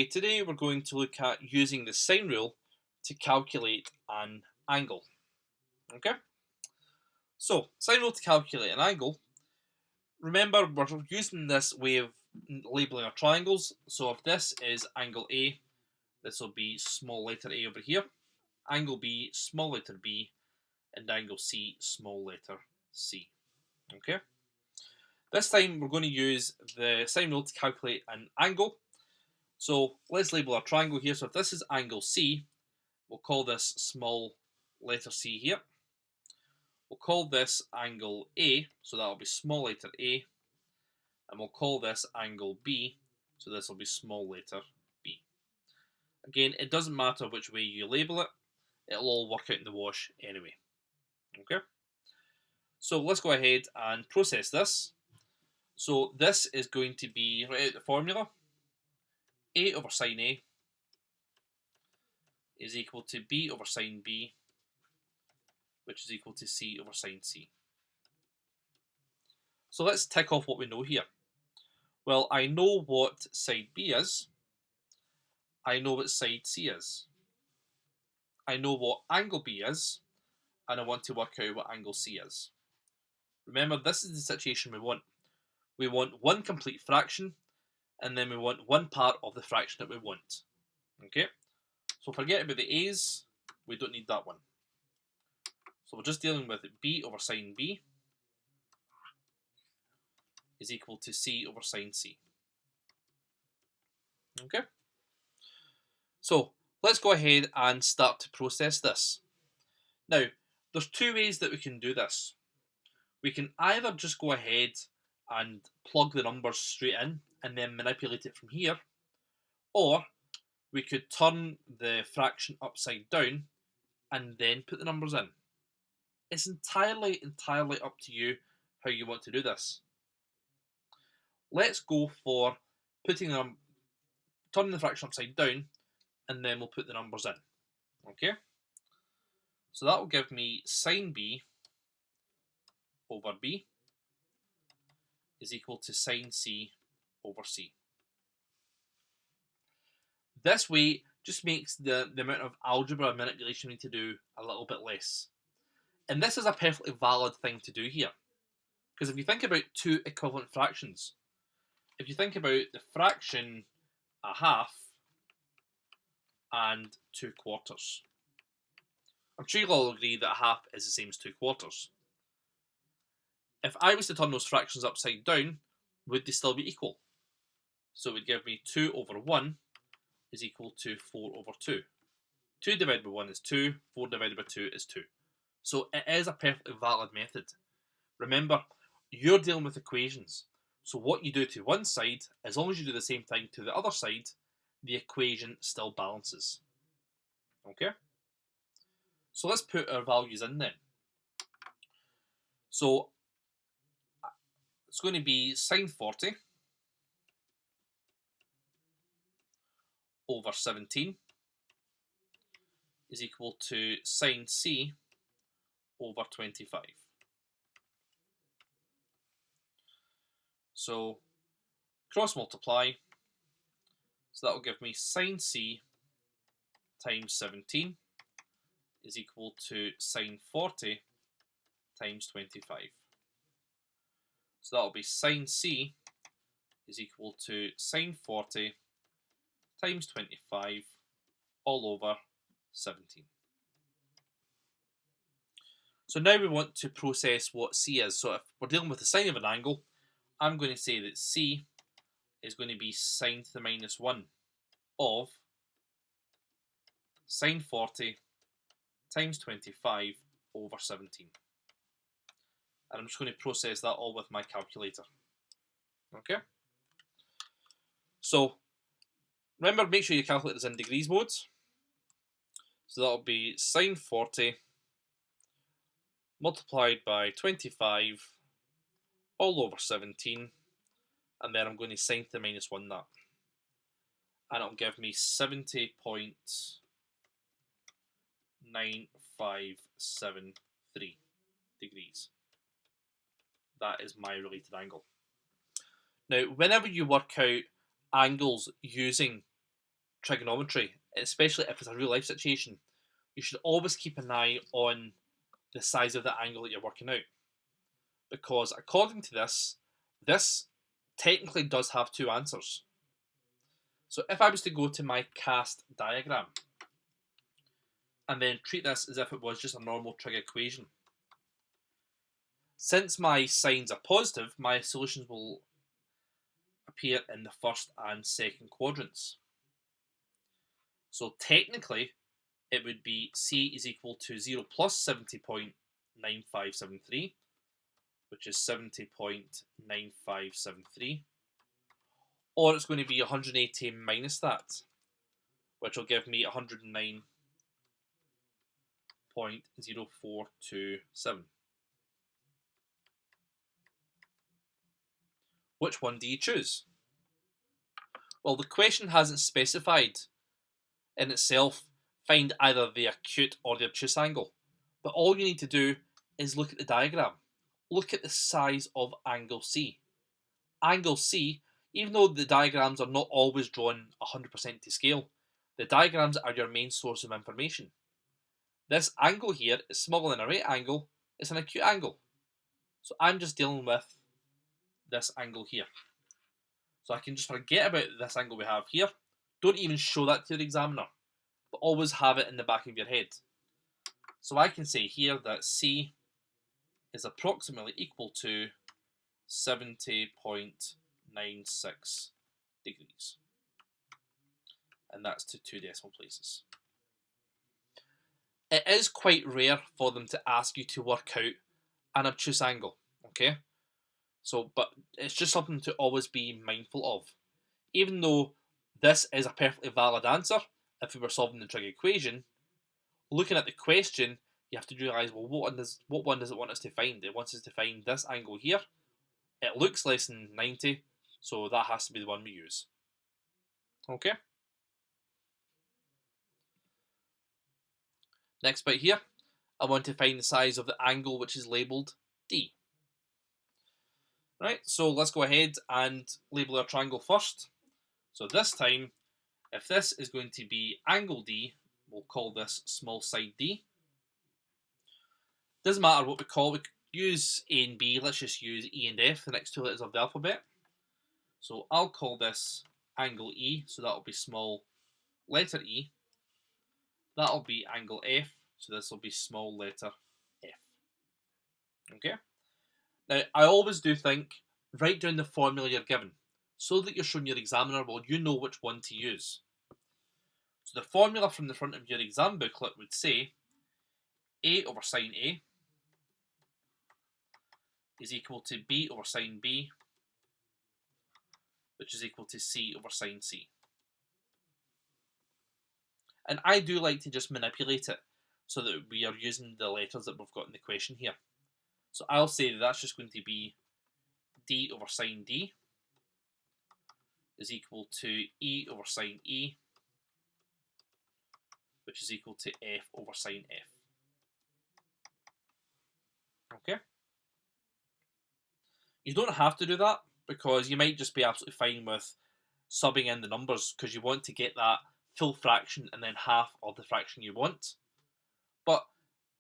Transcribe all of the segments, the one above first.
Today we're going to look at using the sine rule to calculate an angle. Okay, so sine rule to calculate an angle. Remember, we're using this way of labeling our triangles. So if this is angle A, this will be small letter A over here. Angle B, small letter B, and angle C, small letter C. Okay. This time we're going to use the sine rule to calculate an angle. So let's label our triangle here. So if this is angle C, we'll call this small letter C here. We'll call this angle A, so that'll be small letter A. And we'll call this angle B, so this will be small letter B. Again, it doesn't matter which way you label it, it'll all work out in the wash anyway. Okay? So let's go ahead and process this. So this is going to be, right out the formula, A over sine A is equal to B over sine B, which is equal to C over sine C. So let's tick off what we know here. Well, I know what side B is. I know what side C is. I know what angle B is, and I want to work out what angle C is. Remember, this is the situation we want. We want one complete fraction, and then we want one part of the fraction that we want. Okay? So forget about the A's, we don't need that one. So we're just dealing with B over sine B is equal to C over sine C. Okay? So let's go ahead and start to process this. Now, there's two ways that we can do this. We can either just go ahead and plug the numbers straight in and then manipulate it from here, or we could turn the fraction upside down and then put the numbers in. It's entirely up to you how you want to do this. Let's go for turning the fraction upside down, and then we'll put the numbers in. Okay? So that will give me sine B over B is equal to sine C over C. This way just makes the amount of algebra manipulation we need to do a little bit less. And this is a perfectly valid thing to do here. Because if you think about two equivalent fractions, if you think about the fraction a half and 2/4, I'm sure you'll all agree that a half is the same as 2/4. If I was to turn those fractions upside down, would they still be equal? So it would give me 2 over 1 is equal to 4 over 2. 2 divided by 1 is 2, 4 divided by 2 is 2. So it is a perfectly valid method. Remember, you're dealing with equations. So what you do to one side, as long as you do the same thing to the other side, the equation still balances. Okay? So let's put our values in then. So it's going to be sine 40 over 17 is equal to sine C over 25. So cross multiply, so that will give me sine C times 17 is equal to sine 40 times 25. So that will be sine C is equal to sine 40 times 25 all over 17. So now we want to process what C is. So if we're dealing with the sine of an angle, I'm going to say that C is going to be sine to the minus 1 of sine 40 times 25 over 17. And I'm just going to process that all with my calculator. Okay? So, remember, make sure your calculator's in degrees mode. So that'll be sine 40 multiplied by 25 all over 17. And then I'm going to sine to the minus 1 that. And it'll give me 70.9573 degrees. That is my related angle. Now, whenever you work out angles using trigonometry, especially if it's a real life situation, you should always keep an eye on the size of the angle that you're working out. Because according to this technically does have two answers. So if I was to go to my cast diagram and then treat this as if it was just a normal trig equation, since my signs are positive, my solutions will appear in the first and second quadrants. So technically, it would be C is equal to 0 plus 70.9573, which is 70.9573, or it's going to be 180 minus that, which will give me 109.0427. Which one do you choose? Well, the question hasn't specified in itself find either the acute or the obtuse angle, but all you need to do is look at the diagram. Look at the size of angle C. Angle C, even though the diagrams are not always drawn 100% to scale, the diagrams are your main source of information. This angle here is smaller than a right angle, it's an acute angle. So I'm just dealing with this angle here. So I can just forget about this angle we have here. Don't even show that to the examiner, but always have it in the back of your head. So I can say here that C is approximately equal to 70.96 degrees. And that's to 2 decimal places. It is quite rare for them to ask you to work out an obtuse angle, okay? So, but it's just something to always be mindful of. Even though this is a perfectly valid answer, if we were solving the trig equation, looking at the question, you have to realise, well, what one does it want us to find? It wants us to find this angle here. It looks less than 90, so that has to be the one we use. Okay? Next bit here, I want to find the size of the angle which is labelled D. Right, so let's go ahead and label our triangle first. So this time, if this is going to be angle D, we'll call this small side D. Doesn't matter what we call, we could use A and B, let's just use E and F, the next two letters of the alphabet. So I'll call this angle E, so that'll be small letter E. That'll be angle F, so this will be small letter F. Okay? Now, I always do think, write down the formula you're given, so that you're showing your examiner, well, you know which one to use. So the formula from the front of your exam booklet would say A over sine A is equal to B over sine B, which is equal to C over sine C. And I do like to just manipulate it so that we are using the letters that we've got in the question here. So I'll say that's just going to be D over sine D is equal to E over sine E, which is equal to F over sine F. Okay? You don't have to do that, because you might just be absolutely fine with subbing in the numbers because you want to get that full fraction and then half of the fraction you want. But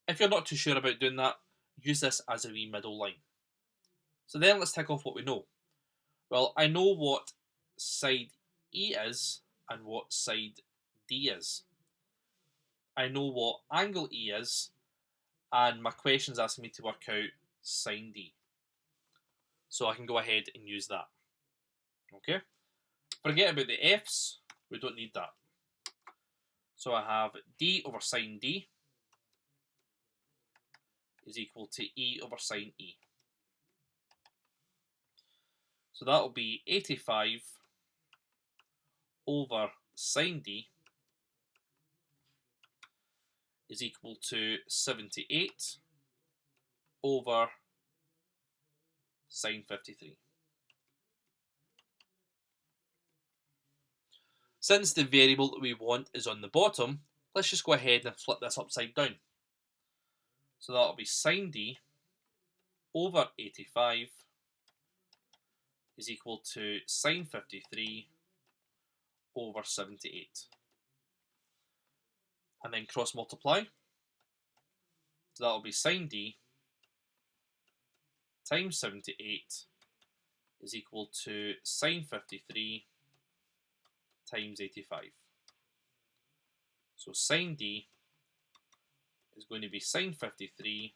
if you're not too sure about doing that, use this as a wee middle line. So then let's tick off what we know. Well, I know what side E is and what side D is. I know what angle E is, and my question's asking me to work out sine D. So I can go ahead and use that. Okay? Forget about the F's, we don't need that. So I have D over sine D is equal to E over sine E. So that will be 85 over sine D is equal to 78 over sine 53. Since the variable that we want is on the bottom, let's just go ahead and flip this upside down. So that'll be sine D over 85 is equal to sine 53 over 78. And then cross multiply. So that'll be sine d times 78 is equal to sine 53 times 85. So sine d is going to be sine 53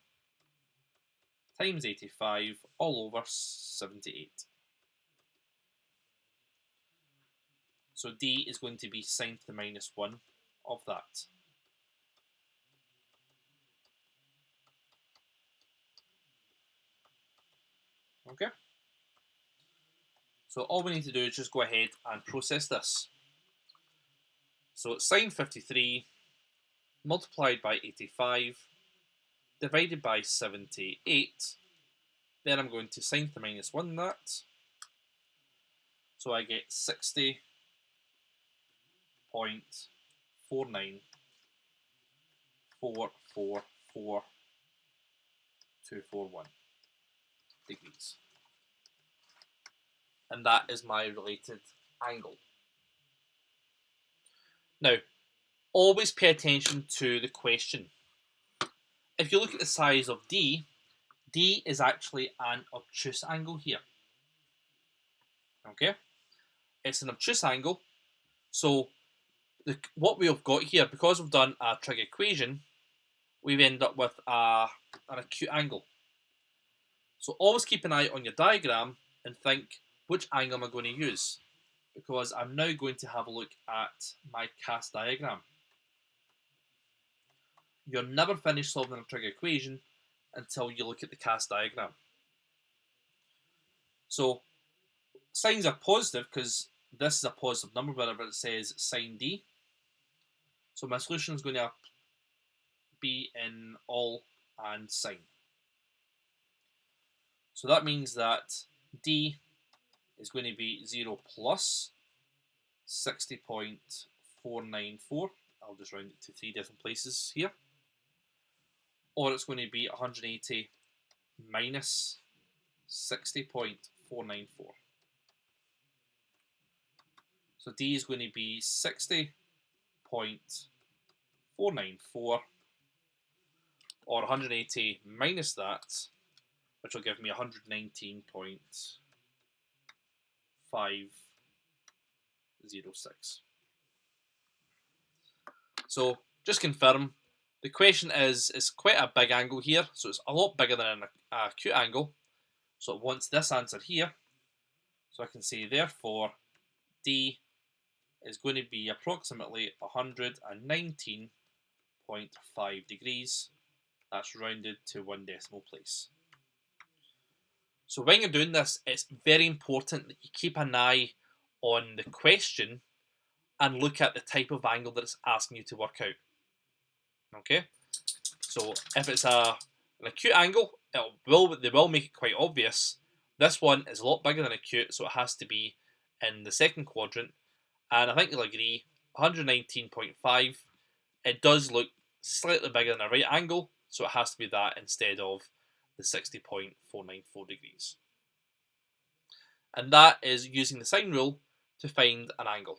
times 85 all over 78. So d is going to be sine to the minus 1 of that. Okay? So all we need to do is just go ahead and process this. So sine 53 multiplied by 85 divided by 78. Then I'm going to sine to the minus 1 that. So I get 60.494444241 degrees. And that is my related angle. Now, always pay attention to the question. If you look at the size of D, D is actually an obtuse angle here. Okay? It's an obtuse angle. So what we've got here, because we've done a trig equation, we've ended up with an acute angle. So always keep an eye on your diagram and think, which angle am I going to use? Because I'm now going to have a look at my cast diagram. You're never finished solving a trig equation until you look at the cast diagram. So signs are positive because this is a positive number whenever it says sine d. So my solution is going to be in all and sine. So that means that d is going to be 0 plus 60.494. I'll just round it to 3 different places here. Or it's going to be 180 minus 60.494. So d is going to be 60.494 or 180 minus that, which will give me 119.506. So just confirm, the question is quite a big angle here, so it's a lot bigger than an acute angle, so it wants this answer here. So I can say therefore D is going to be approximately 119.5 degrees. That's rounded to 1 decimal place. So when you're doing this, it's very important that you keep an eye on the question and look at the type of angle that it's asking you to work out. Okay, so if it's an acute angle, they will make it quite obvious. This one is a lot bigger than acute, so it has to be in the second quadrant. And I think you'll agree, 119.5, it does look slightly bigger than a right angle, so it has to be that instead of the 60.494 degrees. And that is using the sine rule to find an angle.